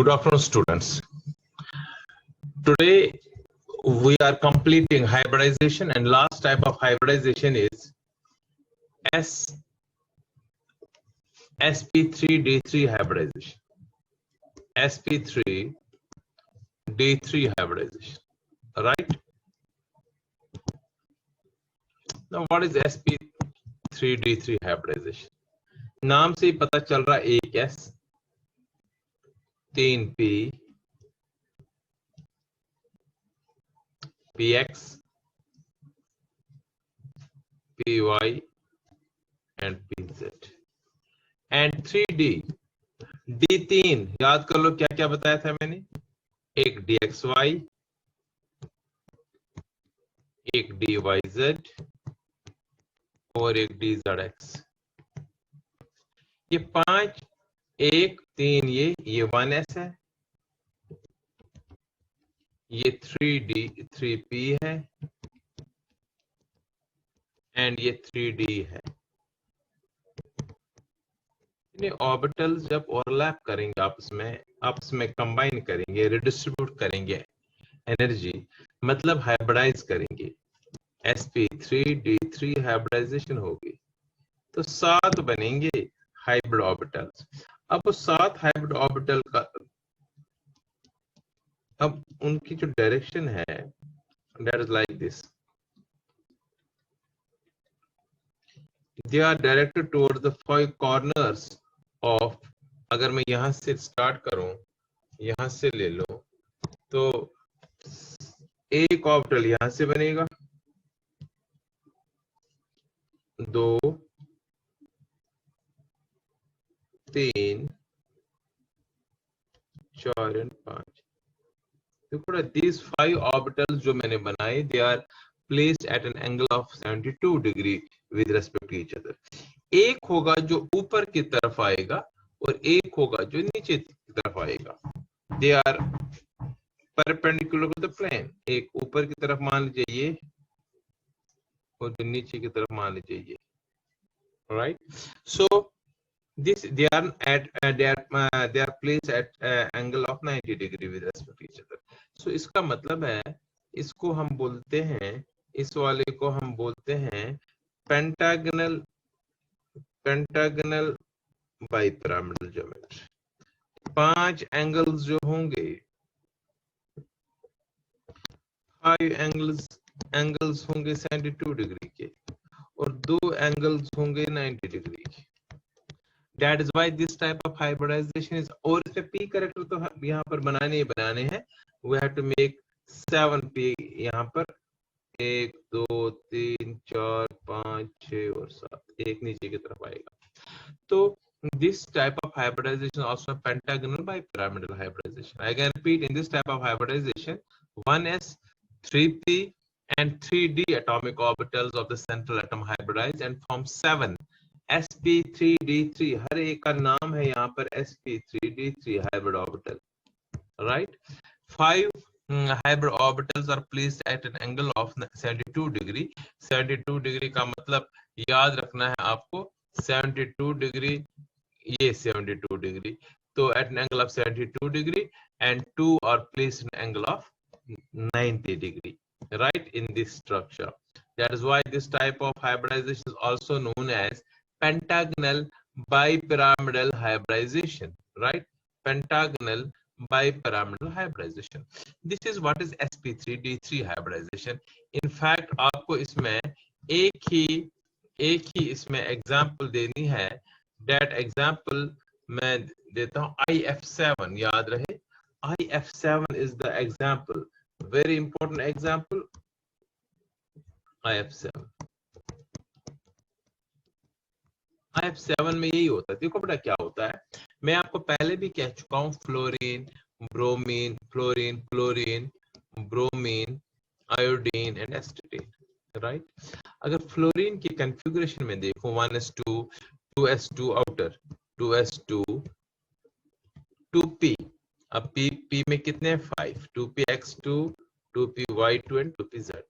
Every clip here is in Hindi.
Good afternoon, students. Today we are completing hybridization, and last type of hybridization is sp3d3 hybridization. sp3d3 hybridization, right? Now what is sp3d3 hybridization? नाम से ही पता चल रहा है, एक S 3p px py and pz and 3d d3 याद कर लो क्या क्या बताया था मैंने, एक dxy, एक dyz और एक dzx। ये 5 1 3 ये 1s है, ये 3d 3p है एंड ये 3d है। इन्हें ऑर्बिटल्स जब ओवरलैप करेंगे आपस में कंबाइन करेंगे, रिडिस्ट्रीब्यूट करेंगे एनर्जी, मतलब हाइब्रिडाइज करेंगे, sp3d3 हाइब्रिडाइजेशन होगी तो 7 बनेंगे हाइब्रिड ऑर्बिटल्स। अब वो 7 हाइब्रिड ऑर्बिटल का अब उनकी जो डायरेक्शन है that is like this, they are directed towards the 5 corners of, अगर मैं यहां से स्टार्ट करूं, यहां से ले लो तो एक ऑर्बिटल यहां से बनेगा, 2 3 4 और 5। देखो these 5 orbitals जो मैंने बनाए, they are placed at an angle of 72 degree with respect to each other। एक होगा जो ऊपर की तरफ आएगा और एक होगा जो नीचे की तरफ आएगा। They are perpendicular to the plane। एक ऊपर की तरफ मान लीजिए ये और जो नीचे की तरफ मान लीजिए ये, right? So this they are placed at angle of 90 degree with respect to each other। So इसका मतलब है, इसको हम बोलते हैं, इस वाले को हम बोलते हैं पेंटागनल बाइपिरामिडल ज्योमेट्री। 5 एंगल्स जो होंगे, 5 एंगल्स होंगे 72 डिग्री के और 2 एंगल्स होंगे 90 डिग्री के। That is why this type of hybridization is, और इसमें p कैरेक्टर तो यहाँ पर बनाने हैं। We have to make 7p यहाँ पर, 1 2 3 4 5 6 और 7, एक नीचे की तरफ आएगा। तो this type of hybridization also pentagonal bipyramidal hybridization। I can repeat, in this type of hybridization 1s 3p and 3d atomic orbitals of the central atom hybridize and form 7 sp3d3। हर एक का नाम है यहाँ पर sp3d3 hybrid orbital, right? 5 hybrid orbitals are placed at an angle of 72 degree। 72 degree का मतलब याद रखना है आपको, 72 डिग्री, ये 72 डिग्री, तो at an angle of 72 degree and 2 are placed in angle of 90 degree, right, in this structure। That is why this type of hybridization is also known as pentagonal bipyramidal hybridization, right? Pentagonal bipyramidal hybridization। This is what is sp3d3 hybridization। In fact आपको इसमें एक ही इसमें एग्जाम्पल देनी है। That example मैं देता हूँ IF7, याद रहे, IF7 is the example, very important example, IF7 में यही होता है। देखो बेटा क्या होता है, मैं आपको पहले भी कह चुका हूँ, fluorine bromine, fluorine chlorine, bromine iodine and एस्टेटीन, right? अगर फ्लोरीन की कॉन्फ़िगरेशन में देखो 1s2 2s2 outer, 2s2 2p, अब p में कितने हैं 5, 2px2 2py2 एंड 2pz2।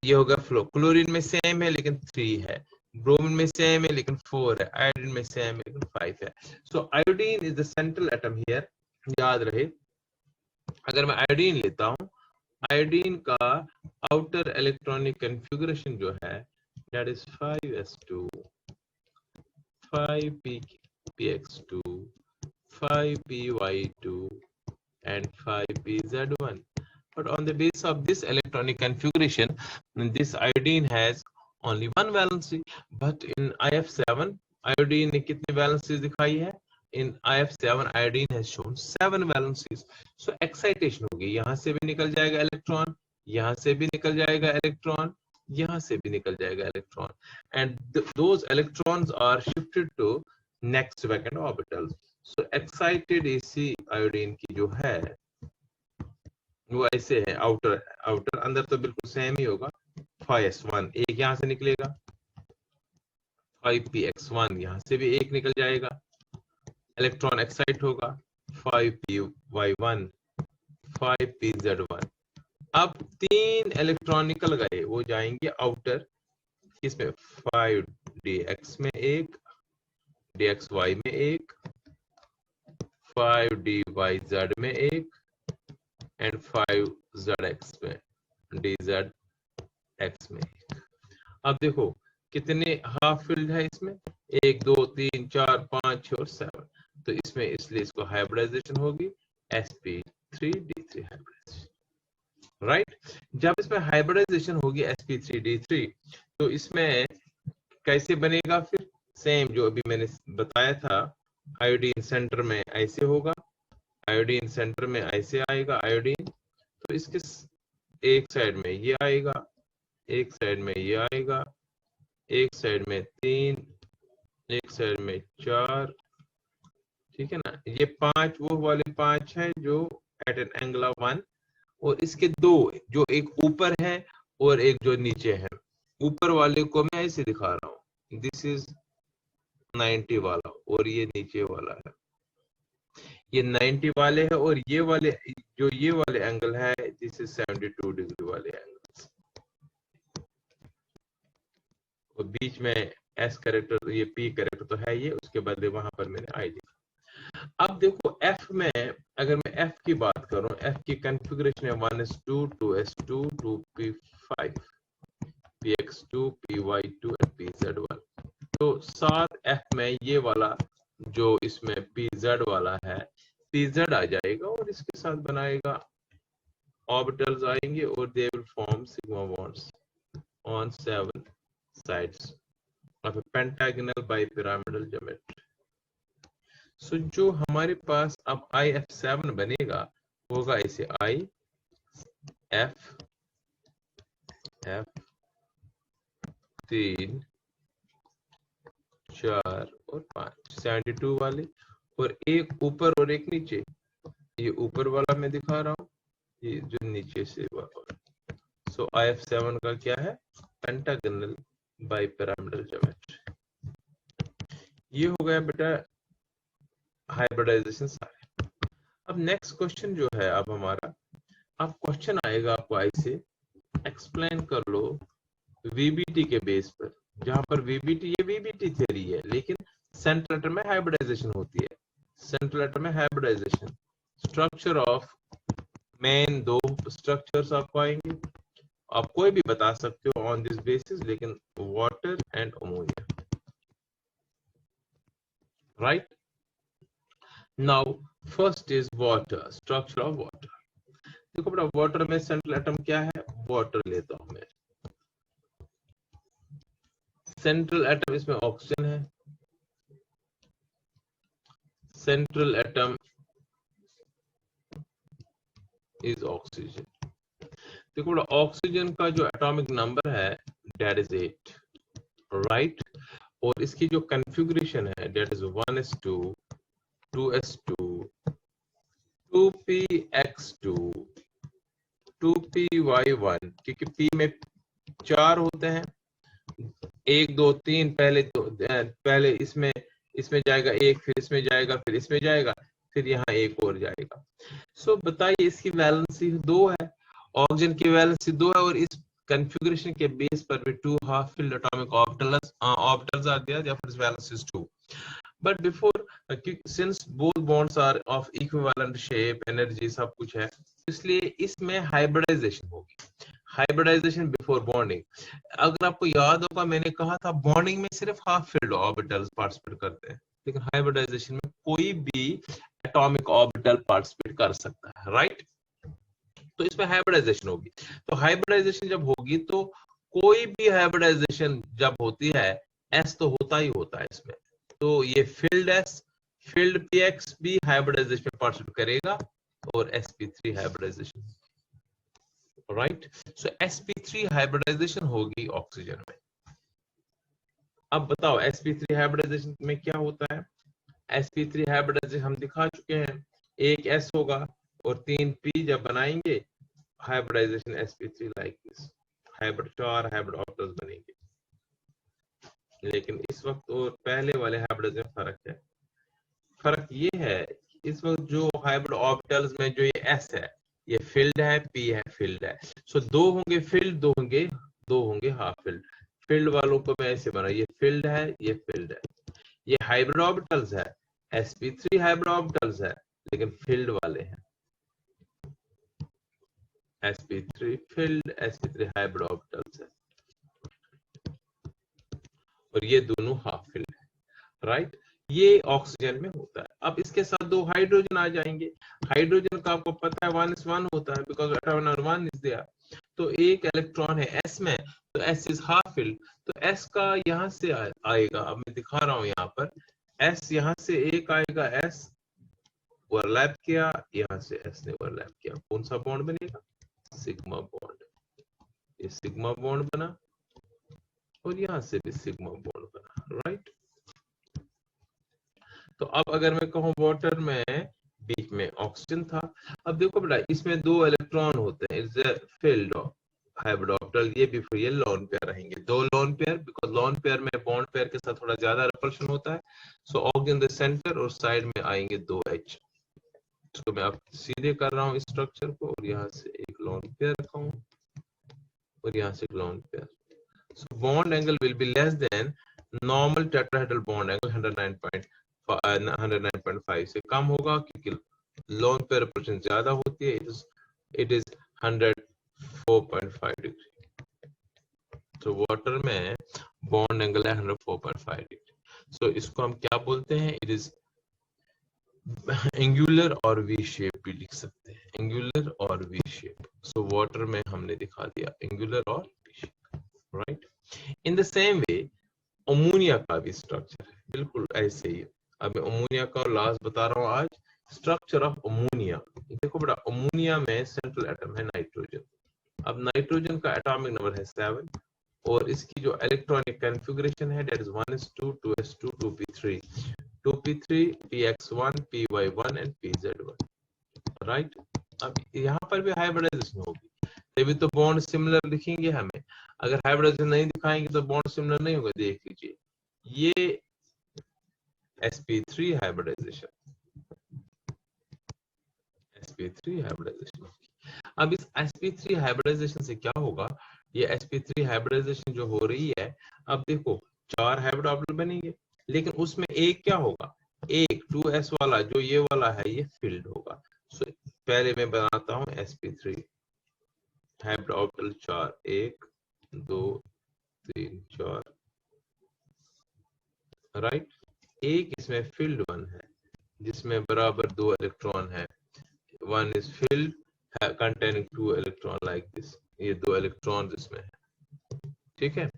ये होगा फ्लो। क्लोरीन में सेम है लेकिन 3 है, ब्रोमीन में सेम है लेकिन 4 है, आयोडीन में सेम है लेकिन 5 है। So iodine is the central atom here, याद रहे। अगर मैं आयोडीन लेता हूं, आयोडीन का आउटर इलेक्ट्रॉनिक कॉन्फ़िगरेशन जो है that is 5s2 5px2 5py2 and 5pz1. But on the basis of this electronic configuration, this iodine has only one valency. But in IF7, iodine ने कितने valencies दिखाई है? In IF7, iodine has shown 7 valencies. So excitation होगी, यहाँ से भी निकल जाएगा इलेक्ट्रॉन, यहाँ से भी निकल जाएगा इलेक्ट्रॉन, यहाँ से भी निकल जाएगा electron, and those electrons are shifted to next vacant orbitals. So excited AC iodine की जो है वो ऐसे है, आउटर अंदर तो बिल्कुल सेम ही होगा, 5s1 एक यहाँ से निकलेगा, 5px1 यहाँ से भी एक निकल जाएगा, इलेक्ट्रॉन एक्साइट होगा, 5py1 5pz1। अब 3 इलेक्ट्रॉन निकल गए, वो जाएंगे आउटर, इसमें 5dx में एक, dxy में एक, 5dyz में एक एंड 5zx में, dzx में। अब देखो कितने हाफ फिल्ड है इसमें, 1 2 3 4 5 6 और 7, तो इसमें इसलिए इसको हाइब्रिडाइजेशन होगी sp3d3 हाइब्रिडाइजेशन, राइट। जब इसमें हाइब्रिडाइजेशन होगी sp3d3 तो इसमें कैसे बनेगा, फिर सेम जो अभी मैंने बताया था, आयोडीन सेंटर में ऐसे होगा, आयोडीन सेंटर में ऐसे आएगा आयोडीन, तो इसके एक साइड में ये आएगा, एक साइड में ये आएगा, एक साइड में 3, एक साइड में 4, ठीक है ना। ये 5 वो वाले 5 है जो एट एन एंगल ऑफ 1, और इसके 2 जो एक ऊपर है और एक जो नीचे है। ऊपर वाले को मैं ऐसे दिखा रहा हूँ, दिस इज 90 वाला और ये नीचे वाला है, ये 90 वाले है, और ये वाले जो ये वाले एंगल है दिस इज 72 डिग्री वाले एंगल, और बीच में एस कैरेक्टर, ये पी कैरेक्टर तो है ये, उसके बदले वहां पर मैंने आई लिखा। अब देखो एफ में, अगर मैं एफ की बात करूं, एफ की कॉन्फ़िगरेशन है 1s2 2s2 2p5 px2 py2 और pz1। तो 7 एफ में ये वाला जो इसमें pz वाला है, pz आ जाएगा और इसके साथ बनाएगा ऑर्बिटल्स आएंगे और they will form sigma bonds on 7 sides of a pentagonal bipyramidal geometry. So जो हमारे पास अब IF7 बनेगा होगा ऐसे I F F 3 4 और 5 72 वाले, और एक ऊपर और एक नीचे, ये ऊपर वाला मैं दिखा रहा हूँ, ये जो नीचे से वाला। सो IF7 का क्या है, पेंटागोनल बाइपिरामिडल ज्योमेट्री। ये हो गया बेटा हाइब्रिडाइजेशन सारे। अब नेक्स्ट क्वेश्चन जो है अब हमारा, अब क्वेश्चन आएगा आपको ऐसे, एक्सप्लेन कर लो VBT के बेस पर, जहां पर VBT ये VBT थ्योरी है, लेकिन सेंट्रल एटम में हाइब्रिडाइजेशन होती है। सेंट्रल एटम में hybridisation, structure of main 2 structures आपको आएंगे, आप कोई भी बता सकते हो ऑन दिस बेसिस, लेकिन water and ammonia, right. Now first is water, structure of water. देखो बेटा वाटर में सेंट्रल एटम क्या है, वाटर लेता हूं मैं, सेंट्रल एटम इसमें ऑक्सीजन है, सेंट्रल एटम इज ऑक्सीजन। देखो बेटा ऑक्सीजन का जो एटॉमिक नंबर है दैट इज 8, राइट, और इसकी जो कॉन्फ़िगरेशन है that is 1s2 2s2 2px2 2py1, क्योंकि p में 4 होते हैं, 1 2 3, पहले इसमें जाएगा एक, फिर इसमें जाएगा, फिर इसमें जाएगा, फिर यहाँ एक और जाएगा। सो बताइए इसकी वैलेंसी 2 है, ऑक्सीजन की वैलेंसी 2 है, और इस configuration के base पर भी 2 half filled atomic orbitals are there, therefore its valence is 2. But before, since both bonds are of equivalent shape, energy सब कुछ है, इसलिए इसमें hybridization होगी. Hybridization before bonding. अगर आपको याद होगा, मैंने कहा था bonding में सिर्फ half filled orbitals participate करते हैं, लेकिन hybridization में कोई भी atomic orbital participate कर सकता है, right? तो इसमें हाइब्रिडाइजेशन होगी. तो हाइब्रिडाइजेशन जब होगी तो कोई भी हाइब्रिडाइजेशन जब होती है, एस तो होता ही होता है इसमें. तो ये फील्ड एस, फील्ड पीएक्स भी हाइब्रिडाइजेशन में पार्टिसिपेट करेगा और sp3 हाइब्रिडाइजेशन, राइट. सो sp3 हाइब्रिडाइजेशन होगी ऑक्सीजन में. अब बताओ sp3 हाइब्रिडाइजेशन में क्या होता है. sp3 हाइब्रिडाइजेशन हम दिखा चुके हैं, एक s होगा और 3 p जब बनाएंगे, hybridisation sp3 like this, hybrid 4 hybrid orbitals बनेंगे. लेकिन इस वक्त और पहले वाले हाइब्रिडाइजेशन में फर्क है. फर्क ये है, इस वक्त जो हाइब्रिड ऑर्बिटल्स में जो ये s है, ये फील्ड है, p है, फील्ड है. सो दो होंगे फील्ड, दो होंगे हाफ फील्ड. फील्ड वालों को मैं ऐसे बना, ये फील्ड है, ये फील्ड है. ये हाइब्रिड ऑर्बिटल्स है, sp3 हाइब्रिड ऑर्बिटल्स है, लेकिन फील्ड वाले हैं. sp3 field, sp3 hybrid orbitals है, और ये दोनों हाफ फील्ड है, राइट. ये ऑक्सीजन में होता है. अब इसके साथ 2 हाइड्रोजन आ जाएंगे. हाइड्रोजन का आपको पता है 1:1 होता है, because atom number 1 is there. तो एक इलेक्ट्रॉन है s में, तो s इज हाफ फील्ड. तो s का यहाँ से आएगा, अब मैं दिखा रहा हूँ यहाँ पर, s यहाँ से एक आएगा, s ओवरलैप किया, यहाँ से s ने ओवरलैप किया, कौन सा बॉन्ड बनेगा, सिग्मा बॉन्ड. ये सिग्मा बॉन्ड बना और यहाँ से भी सिग्मा बॉन्ड बना, राइट. तो अब अगर मैं कहूँ वाटर में बीच में ऑक्सीजन था. अब देखो बेटा, इसमें 2 इलेक्ट्रॉन होते हैं, इट्स फील्ड हाइब्रिड ऑर्बिटल. ये भी ये लोन पेयर रहेंगे, 2 lone pair, because lone pair में बॉन्ड पेयर के साथ थोड़ा ज्यादा रिपल्शन होता है. सो ऑक्सीजन द सेंटर और साइड में आएंगे 2 H. इसको मैं अब सीधे कर रहा हूँ इस स्ट्रक्चर को, और यहाँ से एक लोन पेयर रखा हूँ और यहाँ से lone pair. So bond angle will be less than normal tetrahedral bond angle 109.5 से कम होगा, क्योंकि लोन पेयर परसेंट ज्यादा होती है. It is 104.5 degree. तो वाटर में बॉन्ड एंगल है 104.5 डिग्री. सो इसको हम क्या बोलते हैं, इट इज एंगुलर और वी शेप भी लिख सकते हैं, एंगुलर और वी शेप. सो वाटर में हमने दिखा दिया एंगुलर और V shape, right. In the same way ammonia का भी स्ट्रक्चर है बिल्कुल ऐसे ही. अब मैं अमोनिया का लास्ट बता रहा हूँ आज. स्ट्रक्चर ऑफ अमोनिया, देखो बेटा, अमोनिया में सेंट्रल एटम है नाइट्रोजन. अब नाइट्रोजन का एटॉमिक नंबर है 7, और इसकी जो इलेक्ट्रॉनिक कॉन्फ़िगरेशन है that is 1s2 2s2 2p3 2p3 px1 py1 and pz1, right. अब यहाँ पर भी हाइब्रिडाइजेशन होगी, तभी तो बॉन्ड सिमिलर लिखेंगे हमें. अगर हाइब्रिडाइजेशन नहीं दिखाएंगे तो बॉन्ड सिमिलर नहीं होगा. देख लीजिए, ये sp3 हाइब्रिडाइजेशन, sp3 हाइब्रिडाइजेशन. अब इस sp3 हाइब्रिडाइजेशन से क्या होगा, ये sp3 हाइब्रिडाइजेशन जो हो रही है, अब देखो 4 हाइब्रिड ऑर्बिटल बनेंगे, लेकिन उसमें एक क्या होगा, एक 2s वाला जो ये वाला है, ये फील्ड होगा. सो पहले मैं बनाता हूँ sp3 हाइब्रिड ऑर्बिटल 4, 1 2 3 4, राइट. एक इसमें फील्ड 1 है, जिसमें बराबर 2 इलेक्ट्रॉन है. 1 is filled containing 2 electron like this. ये 2 इलेक्ट्रॉन इसमें है, ठीक है.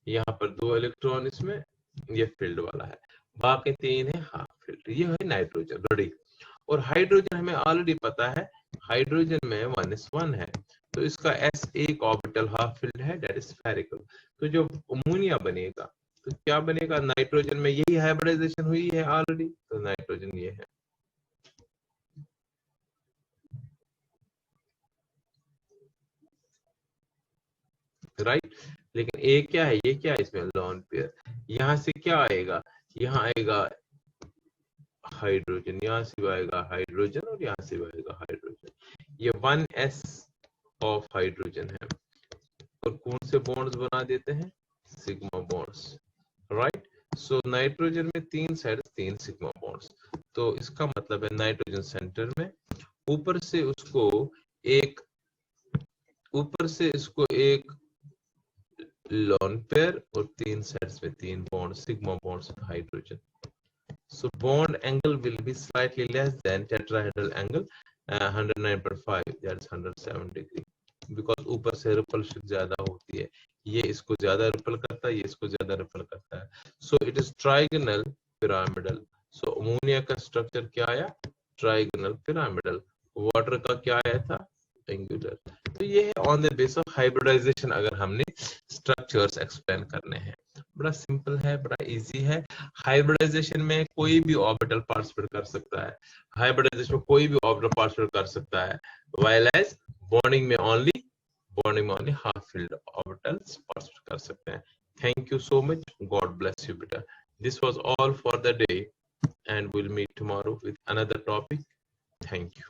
यहाँ पर 2 इलेक्ट्रॉन इसमें, ये फील्ड वाला है, बाकी 3 है हाफ फील्ड. ये है नाइट्रोजन, रेडी. और हाइड्रोजन हमें ऑलरेडी पता है, हाइड्रोजन में 1s1 है, तो इसका s एक ऑर्बिटल हाफ फील्ड है, दैट इज स्फेरिकल. तो जो अमोनिया बनेगा, तो क्या बनेगा, नाइट्रोजन में यही हाइब्रिडाइजेशन हुई है ऑलरेडी, तो नाइट्रोजन ये है, राइट. लेकिन एक क्या है, ये क्या है, इसमें लोन पेयर. यहाँ से क्या आएगा, यहाँ आएगा हाइड्रोजन, यहाँ से आएगा हाइड्रोजन, और यहाँ से आएगा हाइड्रोजन. ये 1s ऑफ हाइड्रोजन है, और बॉन्ड्स बना देते हैं? Sigma bonds, right. So nitrogen में 3 साइड्स 3 सिग्मा बॉन्ड्स, तो इसका मतलब है नाइट्रोजन सेंटर में, ऊपर से इसको एक लोन पेयर और 3 साइड्स में 3 bond sigma bonds of hydrogen. So bond angle will be slightly less than tetrahedral angle 109.5, that's 107 degree, because ऊपर से repulsion ज्यादा होती है, ये इसको ज्यादा रिपल करता है, ये इसको ज्यादा रिपल करता है. So it is trigonal pyramidal. So ammonia का स्ट्रक्चर क्या आया? Trigonal pyramidal. वाटर का क्या आया था? एंगुलर. तो ये है on the base of hybridisation, अगर हमने स्ट्रक्चर्स एक्सप्लेन करने हैं. बड़ा सिंपल है, बड़ा इजी है. हाइब्रिडाइजेशन में कोई भी ऑर्बिटल पार्टिसिपेट कर सकता है, हाइब्रिडाइजेशन में कोई भी ऑर्बिटल पार्टिसिपेट कर सकता है, व्हाइल एज बॉन्डिंग में only half filled orbitals participate कर सकते हैं. Thank you so much. God bless you बेटा. This was all for the day and we'll meet tomorrow with another topic. Thank you.